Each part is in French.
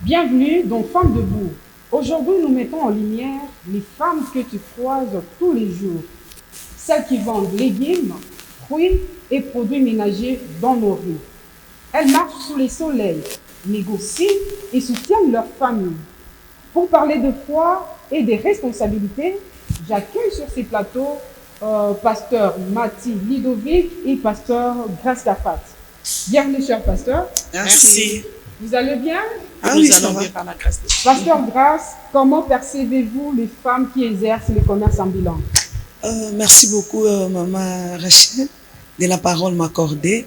Bienvenue dans Femmes debout. Aujourd'hui, nous mettons en lumière les femmes que tu croises tous les jours. Celles qui vendent légumes, fruits et produits ménagers dans nos rues. Elles marchent sous les soleils, négocient et soutiennent leur famille. Pour parler de foi et des responsabilités, j'accueille sur ces plateaux pasteur Mati Lidovic et pasteur Grace Dafat. Bienvenue, cher pasteur. Merci. Vous allez bien? Nous allons bien par la grâce de Dieu. Pasteur Grace, comment percevez-vous les femmes qui exercent le commerce ambulant? Merci beaucoup, Maman Rachel, de la parole m'accorder.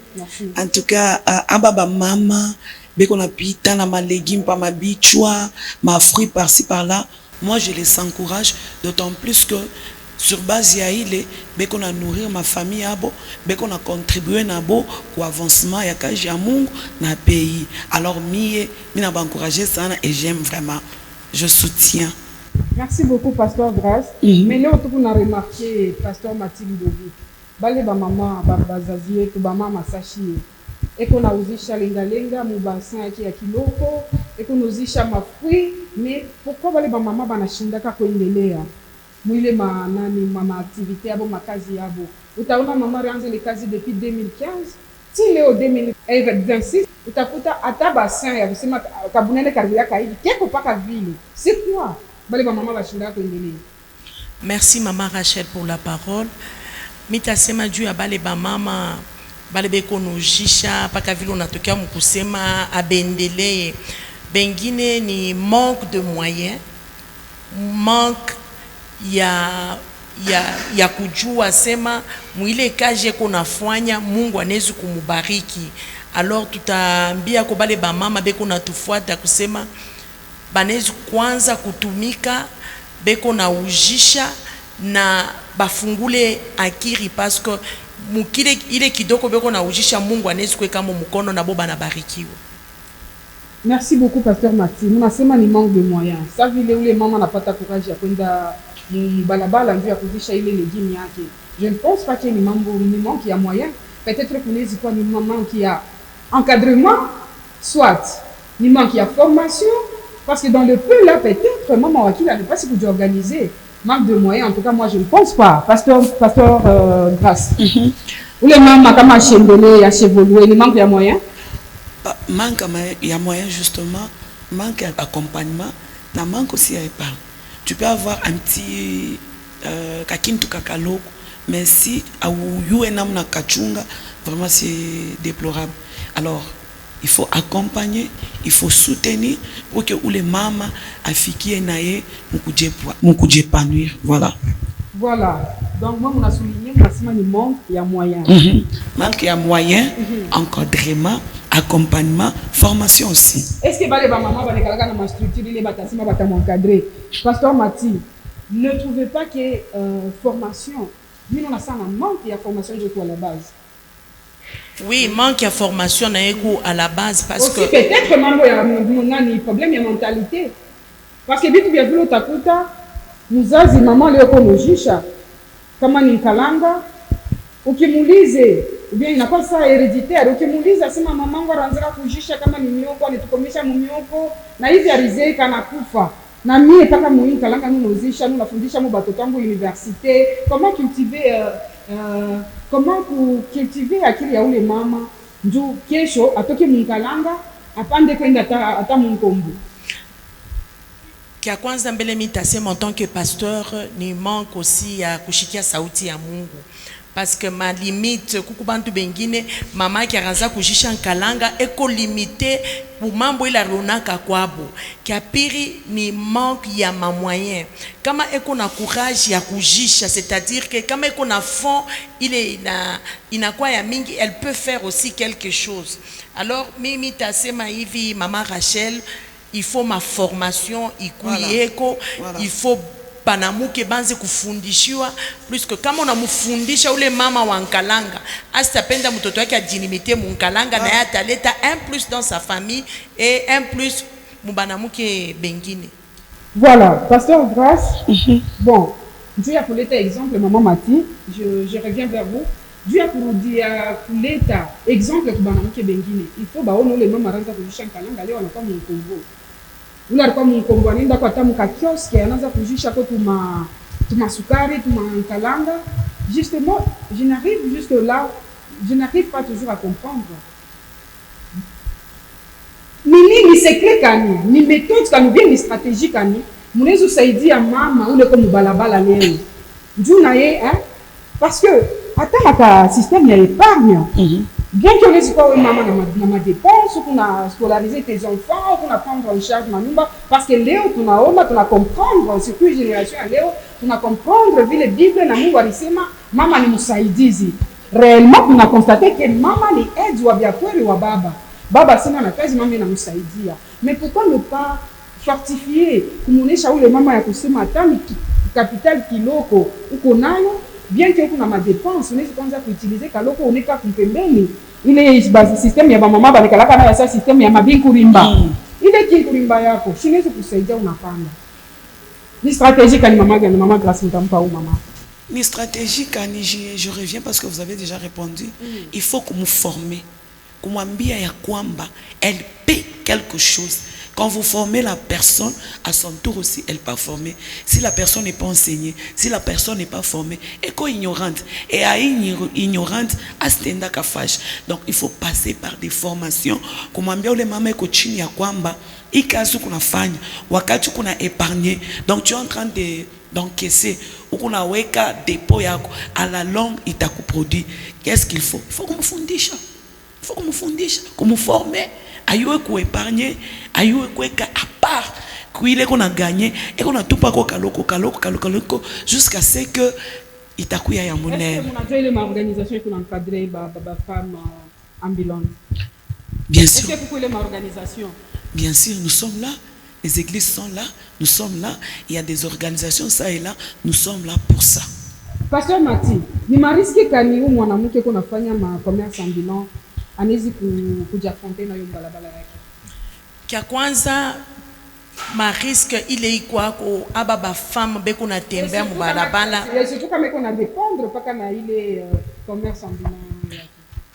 En tout cas, ababa mama, beko na pita na ma légumes, pa ma bichwa, ma fruits par-ci par-là. Moi, je les encourage, d'autant plus que sur base ya ile, beko na nourrir ma famille abo, beko na contribuer na bo pour avancement ya kaji ya Mungu na pays. Alors mina ba encourager ça et j'aime vraiment. Je soutiens. Merci beaucoup, pasteur Grace. Mais là, on a remarqué, pasteur Mathilde Dovi, bale ba mama ba bazazie to ba mama sashi. Eko na uzisha lenga mu bassin yake ya kiloko, eko na uzisha mafui, mais pourquoi bale ba mama banashindaka kuendelea? Mwile nani mama activité yabo makazi yabo. Utaona mama ranze les kazi depuis 2015. Si leo 2026, utakuta ata bassin ya kusema kabunene karibia kaidi keko paka vile. C'est quoi? Bale ba mama bashinda kuendelea. Merci Maman Rachel pour la parole. Mitasema juu ya bale ba mama bale beko nojisha paka vile unatokea mkusema abendelee. Bengine ni manque de moyens, manque ya kujua sema mwile kaje kunafanya Mungu anezi kumubariki. Alors tutaambia ko bale ba mama beko natufuata kusema banezi kwanza kutumika beko na ujisha na bafungule akiri parce que mukile ile kidoko beko na ujisha Mungu anezi kuweka mkono na bo banabarikiwa. Merci beaucoup, pasteur Mati. Munasema ni manque de moyens. Ça vile ule mama napata courage ya kwenda balabala ndio ya kuzisha ile légumes yake. Je ne pense pas qu'il y ait ni manque ya moyens. Peut-être que les quoi ni manque ya encadrement, soit ni manque ya formation, parce que dans le peu là peut-être maman Wakila n'est pas si vous organiser manque de moyens. En tout cas moi je ne pense pas. Pasteur Grace. Ou les mamans kama chembele ya chevoluer, ni manque ya moyens. Manque ya moyens justement, manque d'accompagnement, na manque aussi à épargne. Tu peux avoir un petit kakintu kakaloko, mais si yuenam na kachunga, vraiment c'est déplorable. Alors, il faut accompagner, il faut soutenir pour que les mamas afikie nae mukuje épanouir. Voilà. Voilà. Donc moi on a souligné maximum ni manque ya moyens. Manque ya moyens, encadrement, accompagnement, formation aussi. Est-ce que les mamans dans ma structure les bâtiments encadré? Pasteur Mati, ne trouvez pas que formation, nous on a ça un manque de formation à la base. Oui, manque de formation à la base parce aussi, que peut-être il y a un problème de mentalité. Parce que bitu vya vile utakuta mzazi mama leo konojisha kama ni kalanga ukimuulize bien inakuwa saa hereditaire. Ukimuuliza sema mamangu anaanza kujisha kama ni mioko alitukomesha mumioko na hivi arizeka na kufa na mie paka muhimu kalanga nunozisha nunafundisha mu batoto wangu université comment cultiver akili ya ule mama ndio kesho atoke munkalanga apande kwenda ata munkombo. Kia kwanza mbele mitasema en tant que pasteur ni manque aussi ya kushikia sauti ya Mungu. Parce que ma limite kukubantu bengine mama qui aranza kujisha nkalanga eko limité pour mambo ila ronaka kwabo. Kia piri ni manque ya ma moyen. Kama eko na courage ya kujisha, c'est-à-dire que kama eko na fond inakuwa ya mingi, elle peut faire aussi quelque chose. Alors mimi tasema hivi mama Rachel, il faut ma formation ikuyeko, voilà. Il faut banamuke banze kufundishiwa plus que kama unamfundisha ule mama wa nkalanga asitapenda mtoto wake ajinimite munkalanga na ataleta un plus dans sa famille et un plus mubanamuke bengine. Voilà, pasteur Grace. Bon, Dieu a pour l'état exemple maman Mati, je reviens vers vous. Dieu a pour dire l'état exemple que banamuke bengine. Il faut ba ono le mama ranza kujisha nkalanga leo anakuwa mkongo. ule alikuwa mkombo anaenda kwa tamu ka kioske anaanza kujisha kwa tuma sukari tuma kalanga. Justement, je n'arrive jusque là, je n'arrive pas toujours à comprendre. Ni secret kani, ni méthode kani bien ni stratégie kani. Mwezo saidia mama ule kwa mubalabala leo. Njoo na ye hein parce que attends ka système ya épargne. Bien que les quoi maman na ma dépense qu'on a scolarisé tes enfants, qu'on a prendre en charge manumba parce que leo tunaomba tuna comprendre surtout génération leo tuna comprendre vile Bible na Mungu alisema mama ni msaidizi. Réellement tuna constaté que mama ni aide wa bien kweli wa baba. Baba sina na kazi mama inamsaidia. Mais pourquoi ne pas fortifier kumuonesha ule mama ya kusema atani capital kiloko uko nayo bien que kuna ma dépense unaweza kwanza kuutiliser kaloko uneka kumpembeni ile base system ya mama baba nikalaka na ya system ya mabinkurimba ile kinkurimba yako shinaweza kusaidia unapanda ni stratégie kani mama grâce mtampa au mama ni stratégie kani je reviens parce que vous avez déjà répondu il faut que vous former kumwambia ya kwamba elle paie quelque chose. Quand vous formez la personne, à son tour aussi, elle peut former. Si la personne n'est pas enseignée, si la personne n'est pas formée, elle est ignorante. Et à ignorante, à stenda kafage. Donc, il faut passer par des formations. Comme on les mamans coaching ya kwamba, ikazu kuna fanya, wakati kuna épargné. Donc, tu es en train d'encaisser ou qu'on a weka dépôt yako à la longue il t'a produit. Qu'est-ce qu'il faut? Il faut qu'on me fundisha. Il faut qu'on me fundisha, qu'on me forme. Ayue ko épargner, ayue ko à part qu'il est qu'on a gagné et qu'on a tout pas kaloko jusqu'à ce que il t'a couillé à mon air. Est-ce que vous avez une organisation qui encadre les femmes ambulantes? Bien sûr. Est-ce que vous avez une organisation? Bien sûr, nous sommes là. Les églises sont là, nous sommes là. Il y a des organisations ça et là, nous sommes là pour ça. Pasteur Mati, ni mariski kani u mwanamke kuna fanya ma commerce ambulant anezi kujafonte na yo balabala yake. Kia kwanza ma risque ile iko ko ababa femme be kuna tembea mu balabala. Surtout kama kuna dépendre paka na ile commerce ambulant.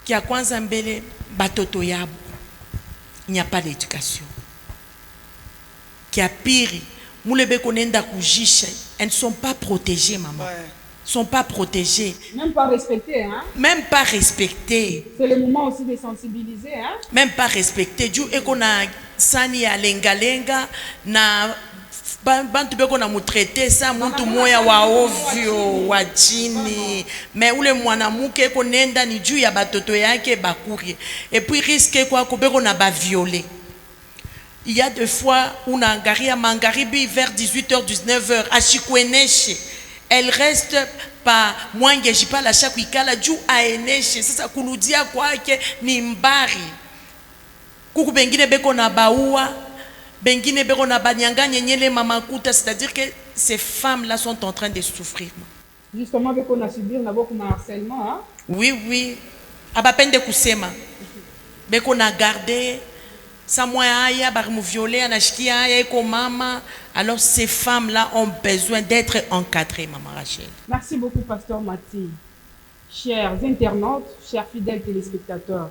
Kia kwanza mbele batoto yabo. Il n'y a pas d'éducation. Kia pire, moule be konenda kujisha, elles ne sont pas protégées maman. Ouais. Sont pas protégés. Même pas respectés, hein? Même pas respectés. C'est le moment aussi de sensibiliser, hein? Même pas respectés. Du ekona sani ya lenga na bantu beko na mutraité ça muntu moya wa ovyo wa chini mais ule mwanamuke eko nenda ni juu ya batoto yake bakuri et puis risque quoi ko beko na ba violer. Il y a des fois on a ngaria mangaribi vers 18h 19h à Chikweneshe. Elle reste pas mwange jipa la chaque ikala juu aeneshe sasa kuludia kwake ni mbari kuku bengine beko na baua bengine beko na banyanganye nyele mamakuta c'est-à-dire que ces femmes là sont en train de souffrir justement beko na subir na beaucoup de harcèlement hein? Oui abapende kusema beko na garder sa moya aya barimu violer anashikia aya eko mama. Alors ces femmes-là ont besoin d'être encadrées, Maman Rachel. Merci beaucoup, Pasteur Mati. Chers internautes, chers fidèles téléspectateurs,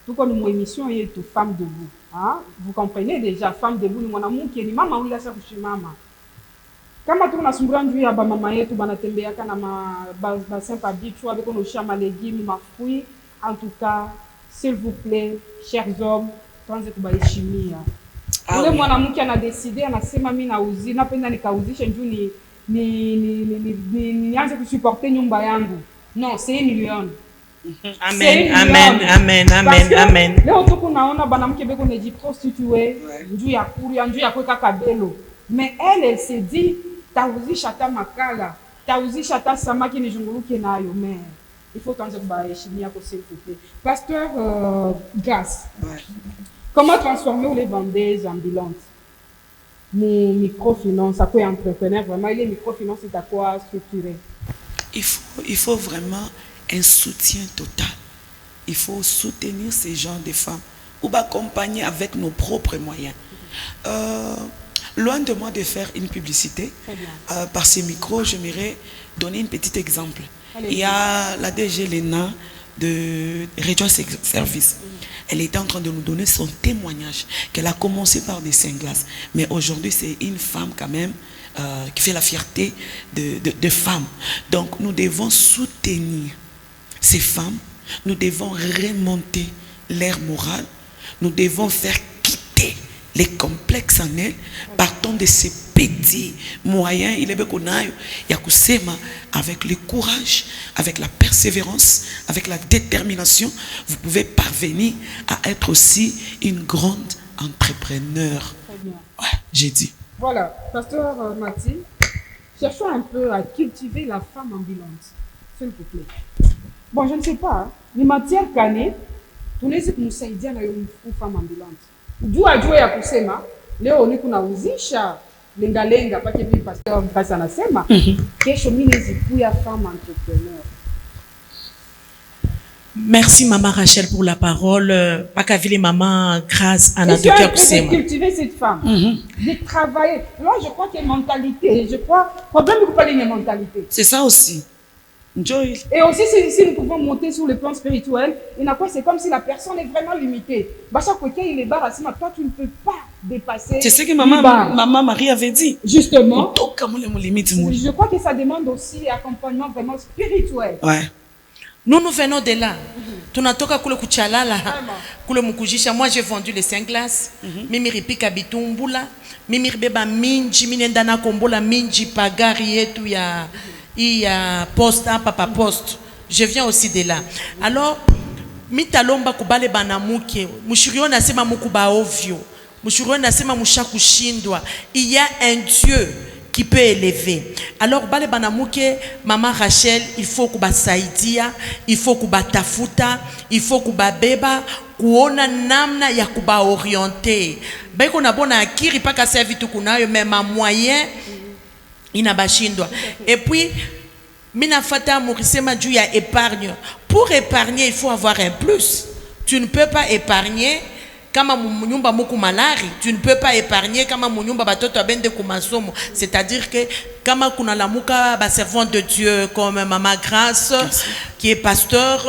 tout comme notre émission est toute femme debout. Hein? Vous comprenez déjà, femme debout, nous avons qui est maman ou la sœur de maman. Kama tu unasumbua njuu ya mama yetu banatembea kana bassin pabichwa avec nos chama légumes mafui. En tout cas, s'il vous plaît, chers hommes, pensez que baheshimia. Ule mwanamke anadeside anasema mimi nauzi napenda nikauzishe njoo nianze kusuporter nyumba yangu. Non, c'est 1 million. Amen. Leo tuko naona banamke beko neji prostituer njoo ya kuria njoo ya kweka kabelo. Mais elle se dit tauzisha ta makala, tauzisha ta samaki nijunguluke nayo mais il faut tanza kubaheshimia ko s'il vous plaît. Pasteur Grace. Ouais. Comment transformer les vendeuses ambulantes? Mon microfinance, à quoi entrepreneur vraiment, les microfinances, c'est à quoi structurer? Il faut vraiment un soutien total. Il faut soutenir ces genres de femmes ou accompagner avec nos propres moyens. Loin de moi de faire une publicité, par ces micros, j'aimerais donner un petit exemple. Il y a la DG Lena de réduire ses services. Elle était en train de nous donner son témoignage, qu'elle a commencé par des Saint-Glace. Mais aujourd'hui, c'est une femme quand même qui fait la fierté de femmes. Donc, nous devons soutenir ces femmes. Nous devons remonter leur morale. Nous devons faire quitter les complexes en elles, partant de ces petits moyens, il est qu'on a, avec le courage, avec la persévérance, avec la détermination, vous pouvez parvenir à être aussi une grande entrepreneur. Très bien. Ouais, j'ai dit. Voilà, pasteur Mathilde, cherchons un peu à cultiver la femme ambulante, s'il vous plaît. Bon, je ne sais pas, les matières canées, tous les kusaidia na une femme ambulante. Jua ya kusema leo ni kunauzisha lenga pake mimi pastor Mkasa anasema kesho mimi nizikuya femme entrepreneur. Merci maman Rachel pour la parole. Pakavile maman Grâce Anadokia kusema. Cultiver cette femme, de travailler. Là je crois que mentalité, je crois problème c'est pas les mentalité. C'est ça aussi. Joy. Et aussi, si nous pouvons monter sur le plan spirituel, c'est comme si la personne est vraiment limitée. Chaque fois qu'il est bas, toi, tu ne peux pas dépasser. C'est ce que maman Marie avait dit. Justement. Je crois que ça demande aussi accompagnement vraiment spirituel. Ouais. Nous venons de là. Tunatoka kule kuchalala, kule mukujisha. Moi, j'ai vendu les Saint-Glace. Mimi ripika bitumbula. Mimi ribeba minji. Minenda na kombola minji pagari yetu ya... Il y a poste, papa poste. Je viens aussi de là. Alors, mitalomba kubale banamuke. Mushurio nasema mukuba ovyo. Mushurio nasema mushakushindwa. Il y a un Dieu qui peut élever. Alors, bale banamuke, maman Rachel, il faut kuba saidia, il faut kuba tafuta, il faut kuba beba, kuona namna ya kuba orienter. Beko na bona akiri paka servi tukunayo, même à moyen. Inabashindwa. Et puis, minafata murisema juu ya épargne. Pour épargner, il faut avoir un plus. Tu ne peux pas épargner kama munyumba muku malari. Tu ne peux pas épargner kama munyumba batoto abende kumasomo. C'est-à-dire que kama kuna lamuka ba servant de Dieu comme maman Grâce qui est pasteur,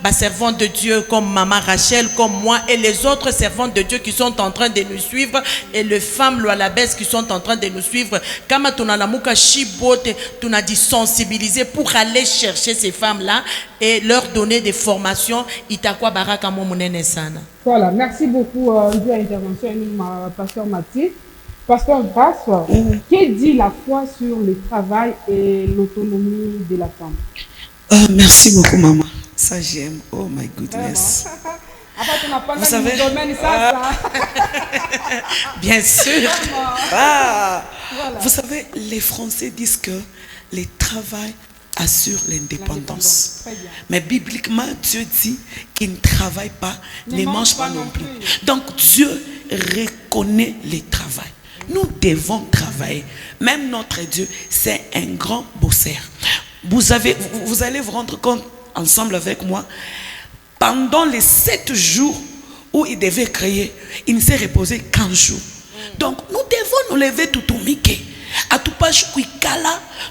ba servant de Dieu comme maman Rachel, comme moi et les autres servants de Dieu qui sont en train de nous suivre et les femmes Loalabès qui sont en train de nous suivre. Kama tuna lamuka shibote, tuna dit sensibiliser pour aller chercher ces femmes-là et leur donner des formations. Itakwa baraka mo munene sana. Voilà, merci beaucoup de l'intervention de pasteur Mathilde. Pasteur Grâce, que dit la foi sur le travail et l'autonomie de la femme? Merci beaucoup, maman. Ça, j'aime. Oh my goodness. Vous savez, bien sûr. Voilà. Vous savez, les Français disent que le travail assure l'indépendance. Mais bibliquement, Dieu dit qu'il ne travaille pas, ne mange pas non plus. Donc, Dieu reconnaît le travail. Nous devons travailler. Même notre Dieu, c'est un grand bosseur. Vous allez vous rendre compte ensemble avec moi, pendant les 7 jours où il devait créer, il ne s'est reposé qu'un jour. Donc, nous devons nous lever tout au miquet. À tout pas,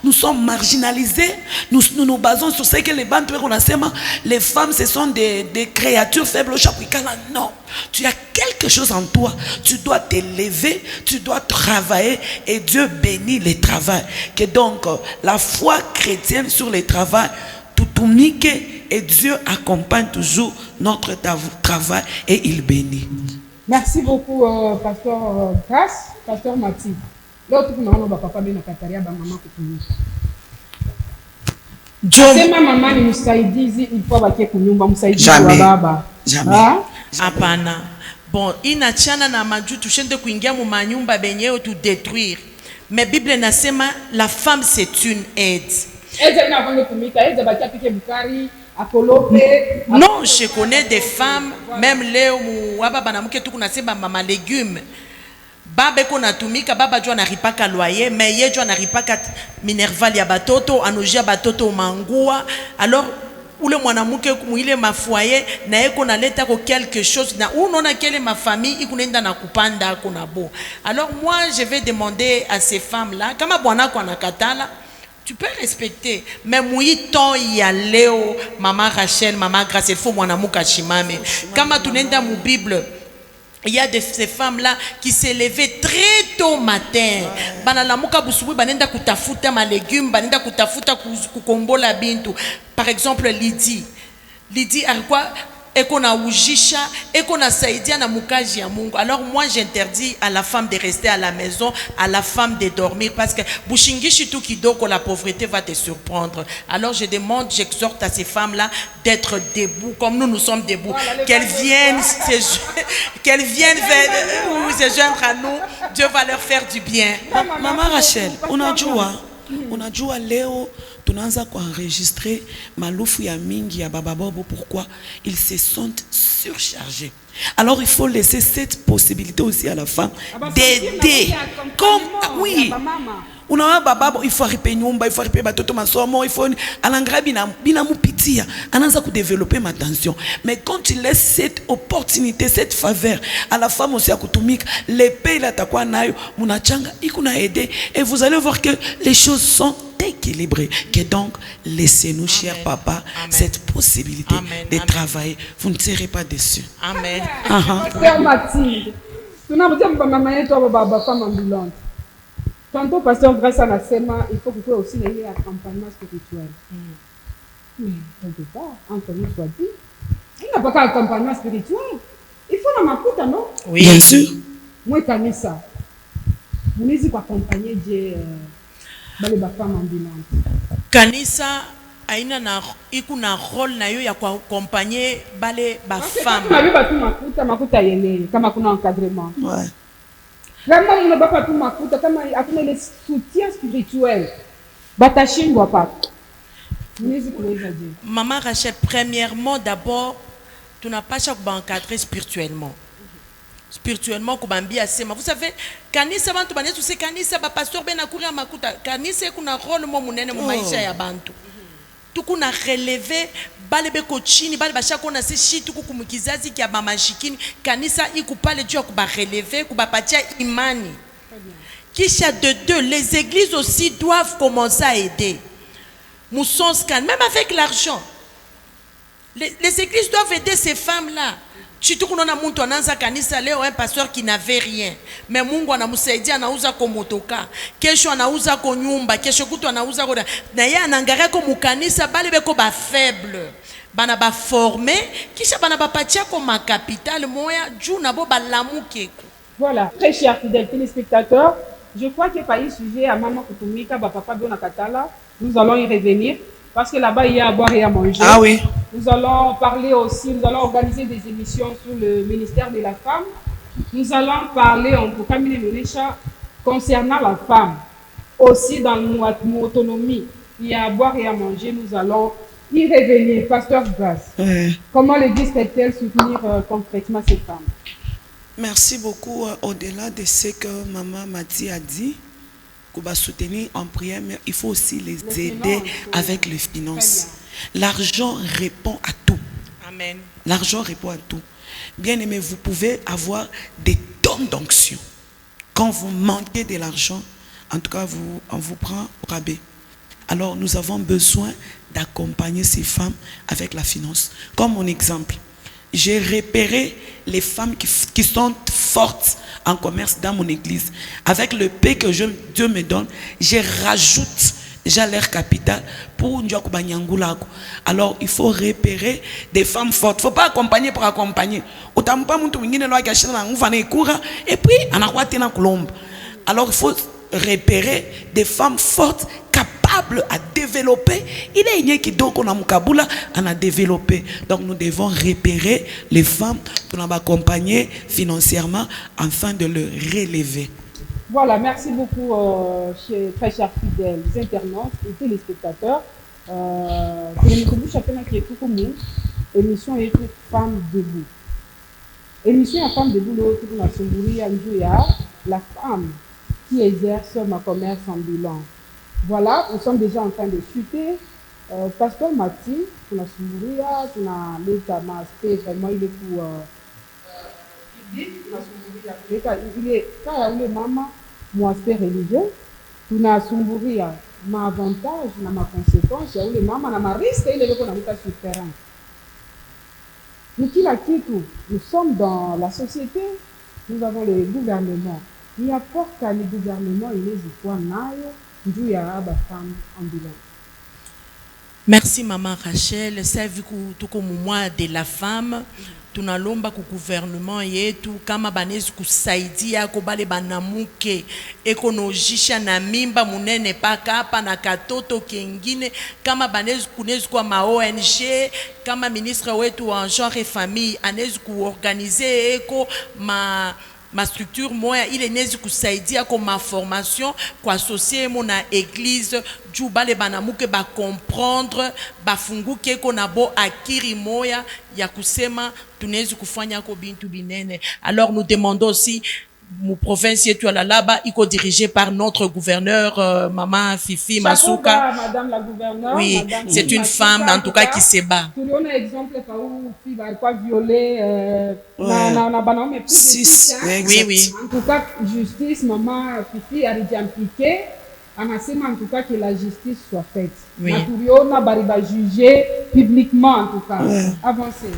nous sommes marginalisés. Nous nous basons sur ce que les bandes les femmes, ce sont des créatures faibles. Non, tu as quelque chose en toi. Tu dois te lever, tu dois travailler et Dieu bénit le travail. Que donc la foi chrétienne sur le travail, tout unique et Dieu accompagne toujours notre travail et il bénit. Merci beaucoup, pasteur Grâce, pasteur Mathilde. L'autre maman papa bien nakataria ba maman kutumika. Sema mama ni msaidizi ilikuwa bakie kunyumba msaidizi wa baba. Jamais. Hapana. Bon, inachana na maju tushende kuingia mu manyumba benyewe tu détruire. Mais Bible nasema la femme c'est une aide. Non, je connais des femmes, même Léo Mouaba Banamuke Tukunaseba Mama Légumes. Baba ko natumika baba jua naripaka loyer mais ye jua naripaka minerval ya batoto anojia batoto mangua. Alors ule mwanamuke muile mafoyer na eko naleta ko quelque chose na unaona kele ma famille ikunenda na kupanda kuna bo. Alors moi je vais demander à ces femmes là kama bwana ko anakatala tu peux respecter. Mais mouille temps il y a Léo, maman Rachel, maman Grace, il faut mon amour kachimame. Quand tu n'es dans mon Bible, il y a ces femmes-là qui se levaient très tôt matin. Par exemple, Lydie, ekona ujisha, ekona saidia na mukaji ya Mungu. Alors moi j'interdis à la femme de rester à la maison, à la femme de dormir, parce que bushingishi tu kidoko, la pauvreté va te surprendre. Alors je demande, j'exhorte à ces femmes-là d'être debout, comme nous sommes debout, qu'elles viennent se joindre à nous. Dieu va leur faire du bien. Maman Rachel, on a joué Léo. Tunaanza enregistrer malufu ya mingi ya bababobo. Pourquoi? Ils se sentent surchargés. Alors il faut laisser cette possibilité aussi à la femme d'aider. Comme oui, unawa bababo il faut riper nyumba, il faut riper batoto masomo, il faut alangra bina mupitia, anaanza ku développer ma tension. Mais quand tu laisses cette opportunité, cette faveur à la femme aussi à kutumika, l'épée là takwa nayo munachanga ikuna aider et vous allez voir que les choses sont équilibré. Que donc, laissez-nous, cher papa, cette possibilité de travailler. Vous ne serez pas déçus. Amen. Pasteur Mathilde, tu n'as pas dit que maman est une femme ambulante. Tantôt, pasteur, grâce à la SEMA, il faut que tu aies aussi un accompagnement spirituel. Mais, quelque part, entre nous soit dit, il n'y a pas qu'un accompagnement spirituel. Il faut la makuta, non? Oui, bien sûr. Moi, je ça. Vous n'hésitez pas à accompagner Dieu. Kanisa aina na ikuna rôle na yo ya accompagner bale ba femme. Kama batu makuta yele kama kuna encadrement. Ouais. Vraiment on ne va pas tout makuta kama akuna le soutien spirituel. Batashingwa pa. Maman Rachel, premièrement d'abord tu n'as pas chaque encadrer spirituellement. Spirituellement kubambia asema, vous savez kanisa bantu banetu se kanisa ba pasteur bena kuria makuta kanisa kuna rôle mo munene mu maisha ya bantu tukuna relever bale beko chini bale bashako na se shitu kukumukizazi kia mama shikini kanisa ikupale juu kuba relever kubapatia imani. Kisha de deux, les églises aussi doivent commencer à aider. Moussonskan, même avec l'argent. Les églises doivent aider ces femmes-là. Surtout qu'on a muntu ananza kanisa leo un pasteur qui n'avait rien. Mais Mungu anamsaidia anauza ko motoka. Kesho anauza ko nyumba, kesho kutu anauza ko na yeye anangaria ko mukanisa bale beko ba faible. Bana ba formé, kisha bana ba patia ko ma capital moya juu na bo ba lamuke. Voilà, très chers fidèles téléspectateurs, je crois que par sujet à maman kutumika ba papa Bona Katala, nous allons y revenir. Parce que là-bas, il y a à boire et à manger. Ah oui. Nous allons parler aussi, nous allons organiser des émissions sur le ministère de la femme. Nous allons parler, en tout cas, concernant la femme. Aussi dans l'autonomie, il y a à boire et à manger. Nous allons y revenir. Pasteur Grace, comment l'Église peut-elle soutenir concrètement ces femmes? Merci beaucoup. Au-delà de ce que Maman Mati a dit, qu'on va soutenir en prière, mais il faut aussi les aider avec les finances. L'argent répond à tout. Amen. L'argent répond à tout. Bien aimé, vous pouvez avoir des tonnes d'onction. Quand vous manquez de l'argent, en tout cas, on vous prend au rabais. Alors, nous avons besoin d'accompagner ces femmes avec la finance. Comme mon exemple, j'ai repéré les femmes qui sont fortes en commerce dans mon église. Avec le paix que Dieu me donne, je rajoute déjà leur capital pour Ndiakubanyangulako. Alors, il faut repérer des femmes fortes. Il ne faut pas accompagner pour accompagner. Et puis, alors, il faut repérer des femmes fortes capables à développer. Il y a qui donc on a développé. Donc nous devons repérer les femmes pour nous accompagner financièrement afin de le relever. Voilà, merci beaucoup très chers fidèles internautes et téléspectateurs. Émission est Femme debout. Émission Femme debout, la femme qui exerce ma commerce ambulant. Voilà, nous sommes déjà en train de chuter. Pasteur Mathilde, tu as Sumburia, tu as l'état masqué, vraiment il est pour. Il est quand il est maman, mon aspect religieux. Tu as Sumburia, ma avantage na ma conséquence ya ule mama na ma risque ile leko nakuta sur terrain. Ni kila kitu, nous sommes dans la société, nous avons le gouvernement. Ni apporta ni gouvernement inaweza kuwa nayo juu ya aba femme ambulante. Merci Maman Rachel. C'est vu que tout comme moi de la femme, tunalomba ku gouvernement yetu kama banezi kusaidia ko bale banamuke ekonojisha na mimba munene paka hapa na katoto kengine kama banezi kunezi kwa ma ONG kama ministre wetu wa genre et famille anezi kuorganiser eko ma structure moya ile nezi kusaidia ko ma formation kwa associer mo na église juu bale banamuke ba comprendre bafunguke ko na bo akiri moya ya kusema tunezi kufanya ko bintu binene. Alors nous demandons aussi mon province yetu la laba iko dirigé par notre gouverneur Maman Fifi Masuka. Madame la gouverneure. Oui, c'est une femme en tout cas qui se bat. Tu donnes un exemple par où fille va quoi violer na banaume plus. Oui. En tout cas justice Maman Fifi a déjà impliqué. Anasema en tout cas que la justice soit faite. Oui. Na tuliona bariba juger publiquement en tout cas. Avancez.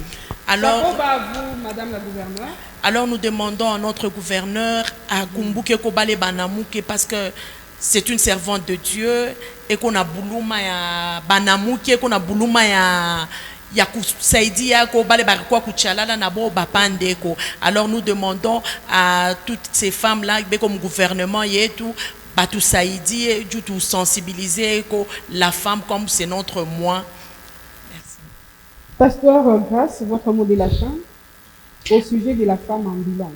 Alors, vous, Madame la gouverneure. Alors nous demandons à notre gouverneur à Kumbuke Kobale Banamuke parce que c'est une servante de Dieu et qu'on a bouluma ya Banamuke, qu'on a bouluma ya kusaidia ko bale barikwa kuchalala na bo bapandeko. Alors nous demandons à toutes ces femmes là comme gouvernement yetu batu saidi du tout sensibiliser ko la femme comme c'est notre moi. Merci. Pasteur Grace, votre mot de la fin au sujet de la femme ambulante.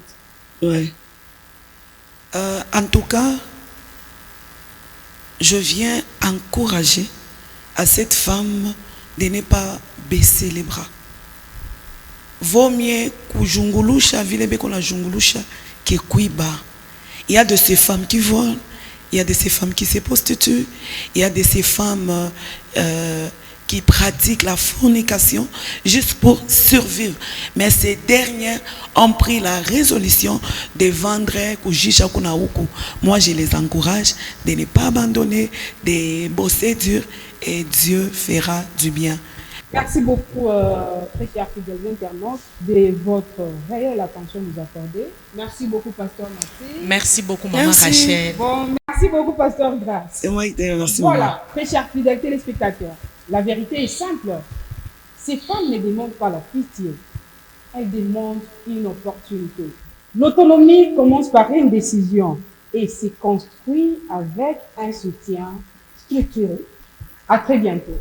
Oui. En tout cas, je viens encourager à cette femme de ne pas baisser les bras. Vaut mieux kujungulusha vile beko na jungulusha que kuiba. Il y a de ces femmes qui volent, il y a de ces femmes qui se prostituent, il y a de ces femmes qui pratiquent la fornication juste pour survivre. Mais ces dernières ont pris la résolution de vendre kujisha kuna huku. Moi, je les encourage de ne pas abandonner, de bosser dur et Dieu fera du bien. Merci beaucoup, très chers fidèles internautes, de votre réelle attention nous accorder. Merci beaucoup, Pasteur Mathieu. Merci beaucoup, Maman Rachel. Bon, merci beaucoup, Pasteur Grace. C'est moi qui te remercie. Voilà, très chers fidèles téléspectateurs, la vérité est simple. Ces femmes ne demandent pas la pitié, elles demandent une opportunité. L'autonomie commence par une décision et se construit avec un soutien structuré. À très bientôt.